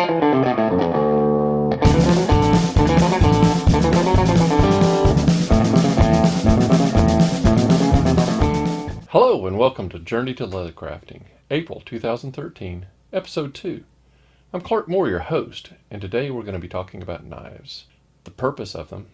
Hello and welcome to Journey to Leather Crafting, April 2013, Episode 2. I'm Clark Moore, your host, and today we're going to be talking about knives, the purpose of them,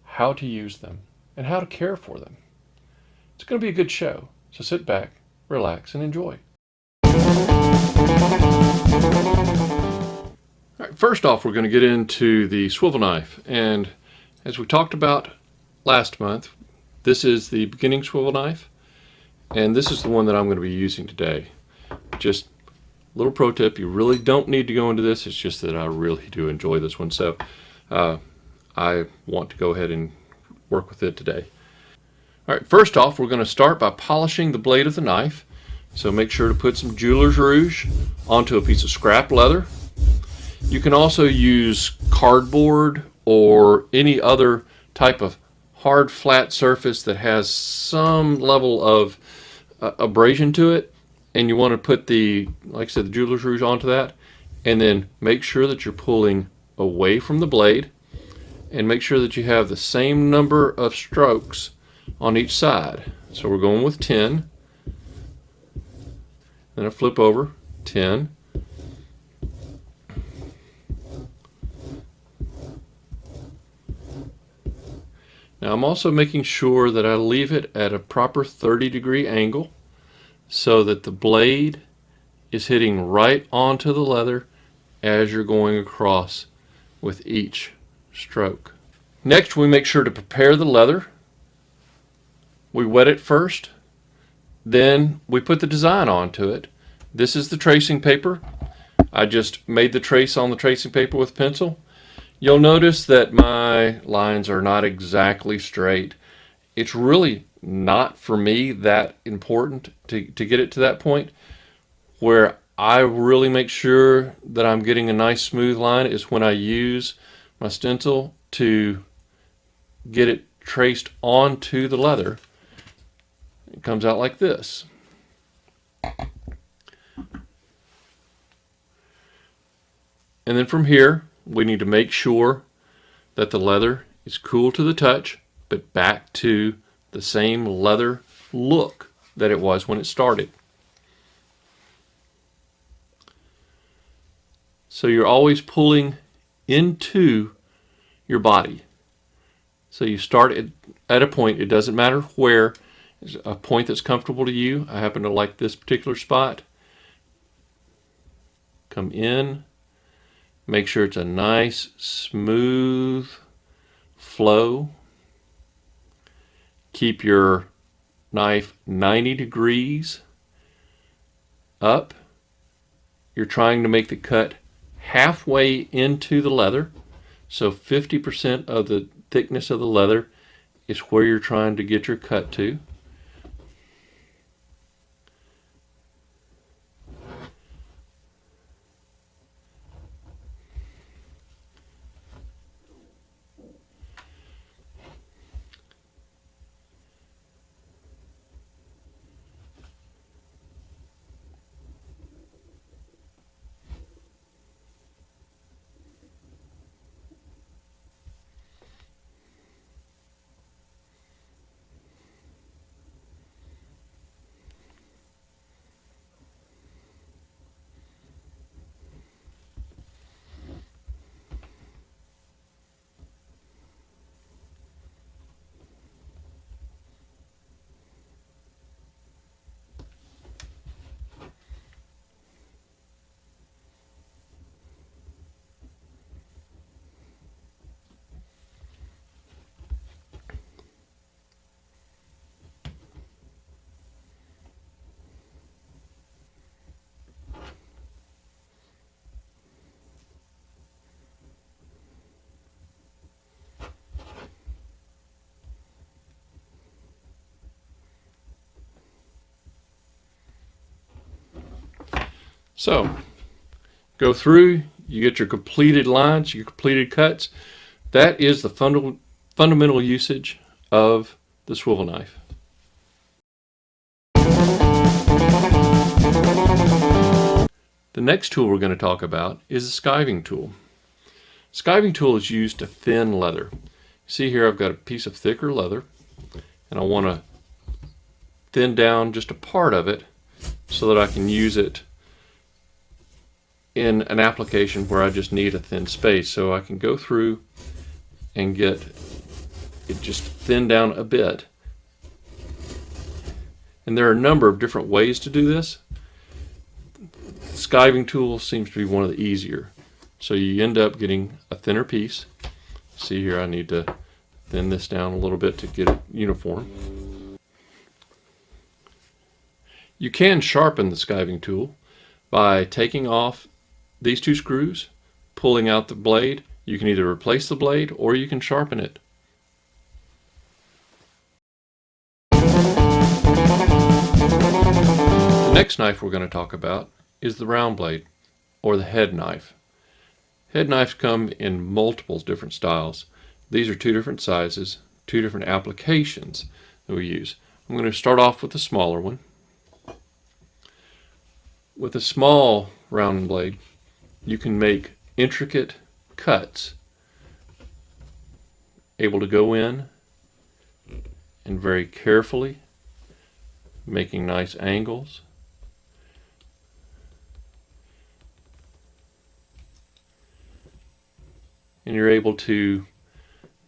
how to use them, and how to care for them. It's going to be a good show, so sit back, relax, and enjoy. All right, first off, we're going to get into the swivel knife, and as we talked about last month, this is the beginning swivel knife. And this is the one that I'm going to be using today. Just a little pro tip, you really don't need to go into this, it's just that I really do enjoy this one. So I want to go ahead and work with it today. Alright, first off we're going to start by polishing the blade of the knife. So make sure to put some jeweler's rouge onto a piece of scrap leather. You can also use cardboard or any other type of hard flat surface that has some level of abrasion to it, and you want to put the, like I said, the jeweler's rouge onto that, and then make sure that you're pulling away from the blade, and make sure that you have the same number of strokes on each side. So we're going with 10, then I flip over 10, now I'm also making sure that I leave it at a proper 30-degree angle so that the blade is hitting right onto the leather as you're going across with each stroke. Next, we make sure to prepare the leather. We wet it first, then we put the design onto it. This is the tracing paper. I just made the trace on the tracing paper with pencil. You'll notice that my lines are not exactly straight. It's really not for me that important to get it to that point. Where I really make sure that I'm getting a nice smooth line is when I use my stencil to get it traced onto the leather. It comes out like this. And then from here we need to make sure that the leather is cool to the touch, but back to the same leather look that it was when it started. So you're always pulling into your body. So you start at a point, it doesn't matter where, it's a point that's comfortable to you. I happen to like this particular spot. Come in. Make sure it's a nice, smooth flow. Keep your knife 90 degrees up. You're trying to make the cut halfway into the leather. So 50% of the thickness of the leather is where you're trying to get your cut to. So go through, you get your completed lines, your completed cuts. That is the fundamental usage of the swivel knife. The next tool we're going to talk about is a skiving tool. Skiving tool is used to thin leather. See here, I've got a piece of thicker leather, and I want to thin down just a part of it so that I can use it in an application where I just need a thin space. So I can go through and get it just thin down a bit. And there are a number of different ways to do this. The skiving tool seems to be one of the easier. So you end up getting a thinner piece. See here, I need to thin this down a little bit to get it uniform. You can sharpen the skiving tool by taking off these two screws, pulling out the blade. You can either replace the blade or you can sharpen it. The next knife we're going to talk about is the round blade, or the head knife. Head knives come in multiple different styles. These are two different sizes, two different applications that we use. I'm going to start off with the smaller one. With a small round blade, you can make intricate cuts, able to go in and very carefully making nice angles. And you're able to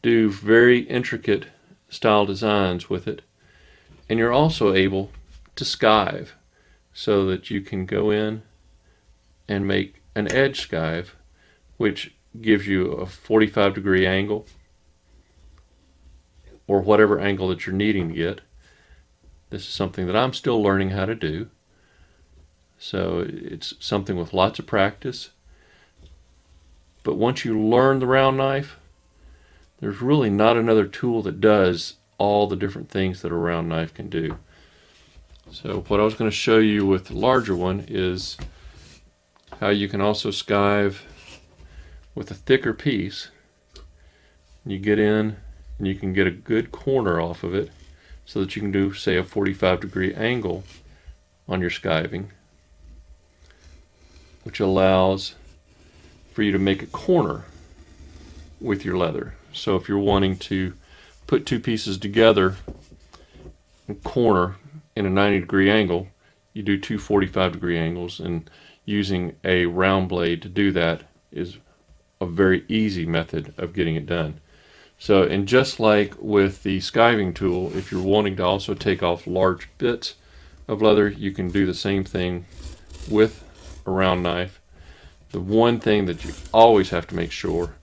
do very intricate style designs with it. And you're also able to skive so that you can go in and make an edge skive, which gives you a 45-degree angle, or whatever angle that you're needing to get. This is something that I'm still learning how to do. So it's something with lots of practice. But once you learn the round knife, there's really not another tool that does all the different things that a round knife can do. So what I was going to show you with the larger one is how you can also skive with a thicker piece. You get in and you can get a good corner off of it so that you can do, say, a 45-degree angle on your skiving, which allows for you to make a corner with your leather. So if you're wanting to put two pieces together and corner in a 90-degree angle, you do two 45-degree angles, and using a round blade to do that is a very easy method of getting it done. So, and just like with the skiving tool, if you're wanting to also take off large bits of leather, you can do the same thing with a round knife. The one thing that you always have to make sure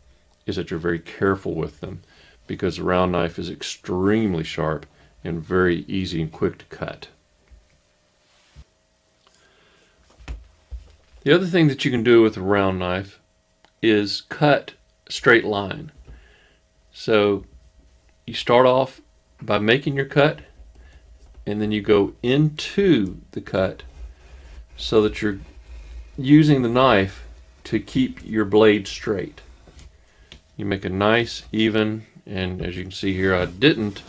is that you're very careful with them, because the round knife is extremely sharp and very easy and quick to cut. The other thing that you can do with a round knife is cut a straight line. So you start off by making your cut, and then you go into the cut so that you're using the knife to keep your blade straight. You make a nice even, and as you can see here, I didn't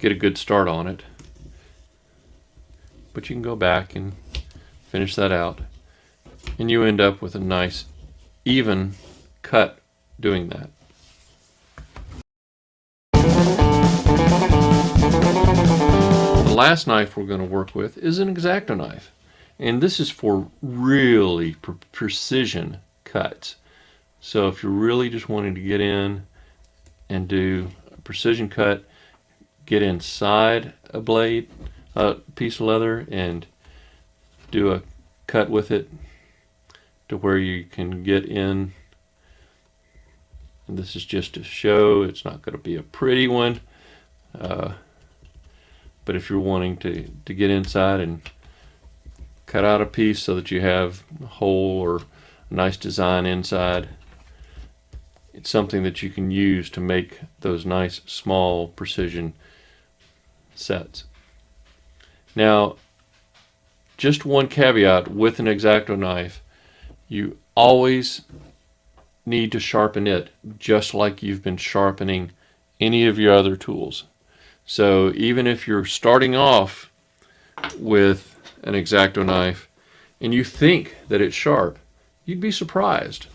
get a good start on it, but you can go back and finish that out, and you end up with a nice even cut doing that. The last knife we're going to work with is an Exacto knife. And this is for really precision cuts. So if you're really just wanting to get in and do a precision cut, get inside a blade, a piece of leather, and do a cut with it to where you can get in. And this is just to show, it's not going to be a pretty one. But if you're wanting to get inside and cut out a piece so that you have a hole or a nice design inside, it's something that you can use to make those nice small precision sets. Now, just one caveat with an Exacto knife: you always need to sharpen it just like you've been sharpening any of your other tools. So even if you're starting off with an Exacto knife and you think that it's sharp, you'd be surprised.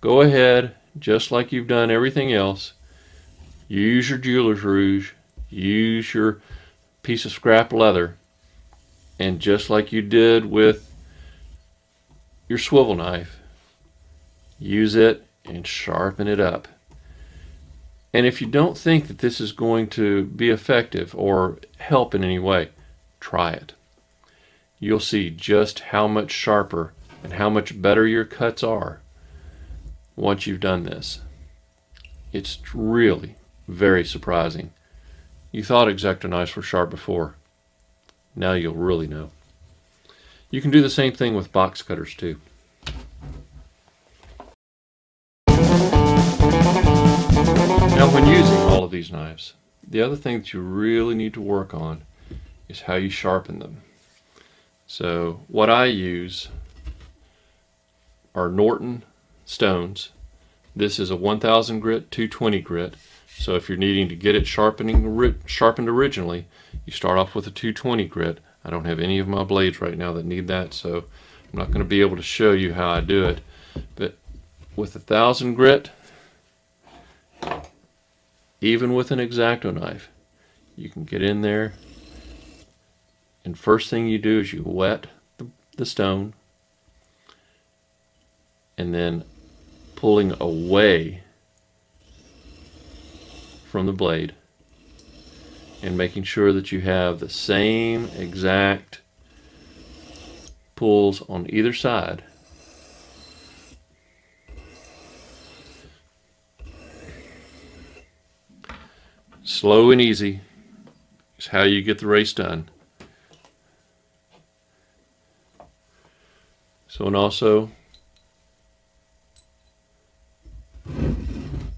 Go ahead, just like you've done everything else, use your jeweler's rouge, use your piece of scrap leather, and just like you did with your swivel knife, use it and sharpen it up. And if you don't think that this is going to be effective or help in any way, try it. You'll see just how much sharper and how much better your cuts are once you've done this. It's really very surprising. You thought Exacto knives were sharp before. Now you'll really know. You can do the same thing with box cutters too. Now when using all of these knives, the other thing that you really need to work on is how you sharpen them. So what I use are Norton stones. This is a 1000 grit, 220 grit. So if you're needing to get it sharpened originally, you start off with a 220 grit. I don't have any of my blades right now that need that, so I'm not going to be able to show you how I do it. But with a 1000 grit, even with an Exacto knife, you can get in there, and first thing you do is you wet the stone, and then pulling away from the blade and making sure that you have the same exact pulls on either side. Slow and easy is how you get the race done. So, and also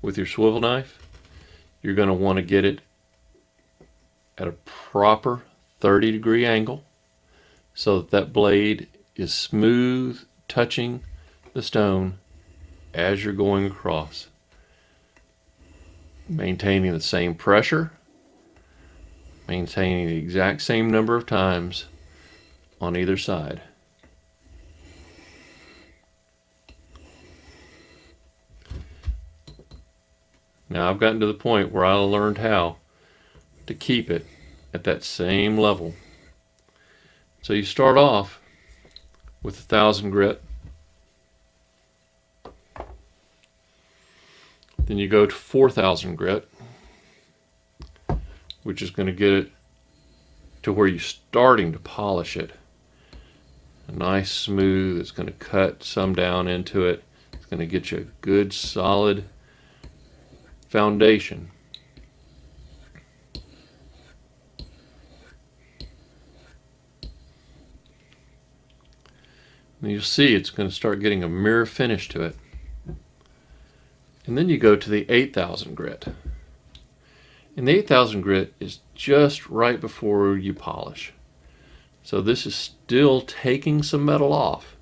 with your swivel knife, you're going to want to get it at a proper 30-degree angle so that that blade is smooth touching the stone as you're going across, maintaining the same pressure, maintaining the exact same number of times on either side. Now I've gotten to the point where I learned how to keep it at that same level. So you start off with 1000 grit, then you go to 4000 grit, which is going to get it to where you're starting to polish it. A nice smooth, it's going to cut some down into it. It's going to get you a good solid foundation. And you'll see it's going to start getting a mirror finish to it. And then you go to the 8000 grit. And the 8000 grit is just right before you polish. So this is still taking some metal off,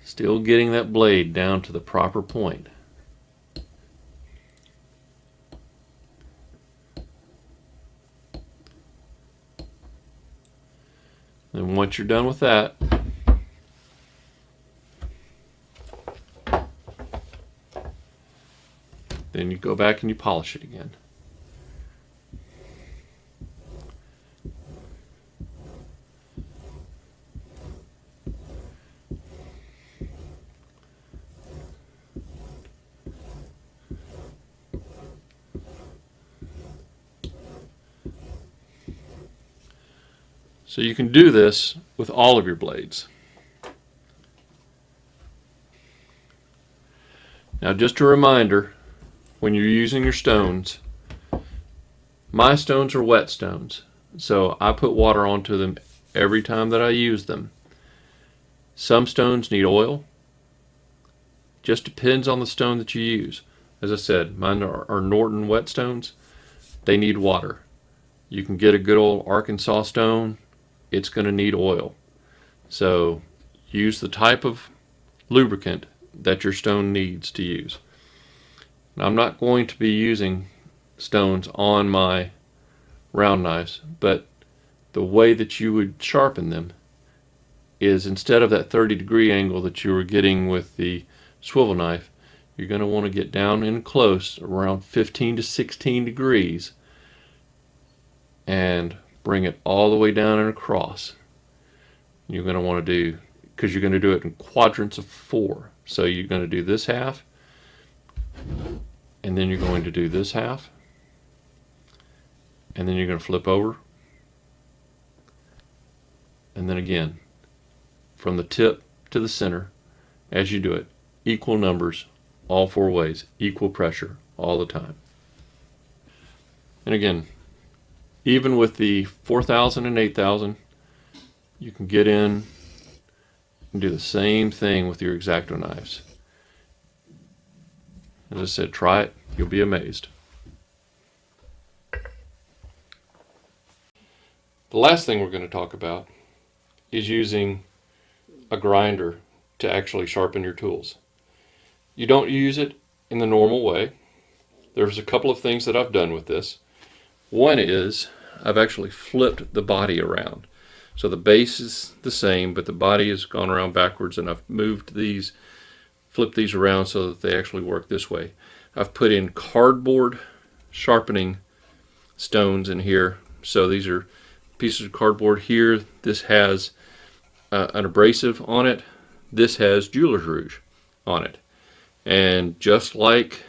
still getting that blade down to the proper point. And once you're done with that, then you go back and you polish it again. So you can do this with all of your blades. Now just a reminder, when you're using your stones, my stones are wet stones, so I put water onto them every time that I use them. Some stones need oil. Just depends on the stone that you use. As I said, mine are Norton wet stones. They need water. You can get a good old Arkansas stone. It's going to need oil. So use the type of lubricant that your stone needs to use. Now, I'm not going to be using stones on my round knives, but the way that you would sharpen them is instead of that 30-degree angle that you were getting with the swivel knife, you're going to want to get down in close, around 15 to 16 degrees, and bring it all the way down and across. You're going to want to do, because you're going to do it in quadrants of 4. So you're going to do this half, and then you're going to do this half, and then you're going to flip over, and then again, from the tip to the center, as you do it, equal numbers, all 4 ways, equal pressure all the time. And again, even with the 4,000 and 8,000, you can get in and do the same thing with your Exacto knives. As I said, try it, you'll be amazed. The last thing we're going to talk about is using a grinder to actually sharpen your tools. You don't use it in the normal way. There's a couple of things that I've done with this. One is I've actually flipped the body around. So the base is the same, but the body has gone around backwards, and I've moved these, flipped these around so that they actually work this way. I've put in cardboard sharpening stones in here. So these are pieces of cardboard here. This has an abrasive on it. This has jeweler's rouge on it. And just like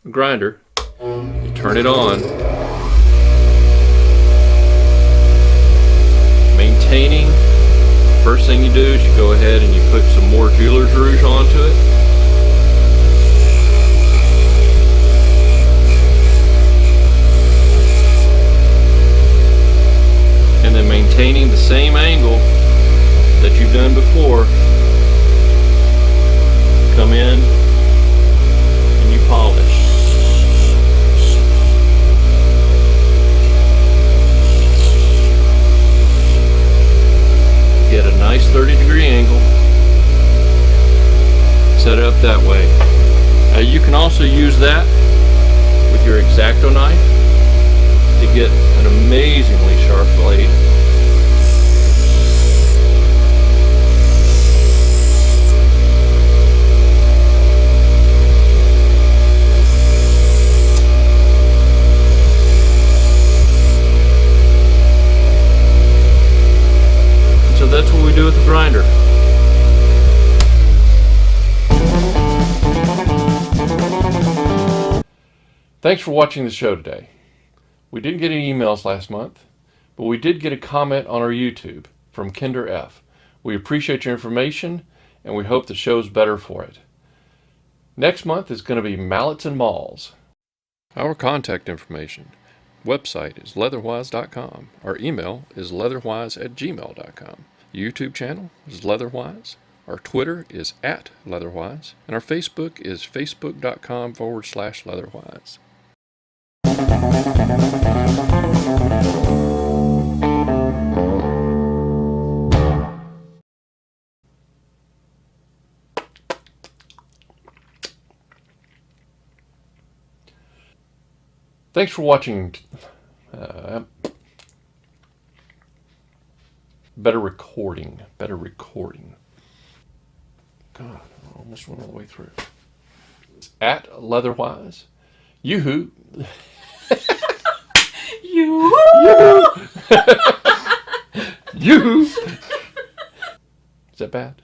a grinder, you turn it on, maintaining. First thing you do is you go ahead and you put some more jeweler's rouge onto it. And then maintaining the same angle that you've done before, come in and you polish. Get a nice 30-degree angle, set it up that way. You can also use that with your Exacto knife to get an amazingly sharp blade. So that's what we do with the grinder. Thanks for watching the show today. We didn't get any emails last month, but we did get a comment on our YouTube from Kinder F. We appreciate your information, and we hope the show's better for it. Next month is going to be Mallets and Mauls. Our contact information. Website is LeatherWhys.com. Our email is LeatherWhys@gmail.com. YouTube channel is LeatherWhys. Our Twitter is @LeatherWhys. And our Facebook is Facebook.com/LeatherWhys. Thanks for watching. Better recording. God, I almost went all the way through. It's @LeatherWhys. Yoo-hoo. Yoo-hoo! Yoo-hoo. Is that bad?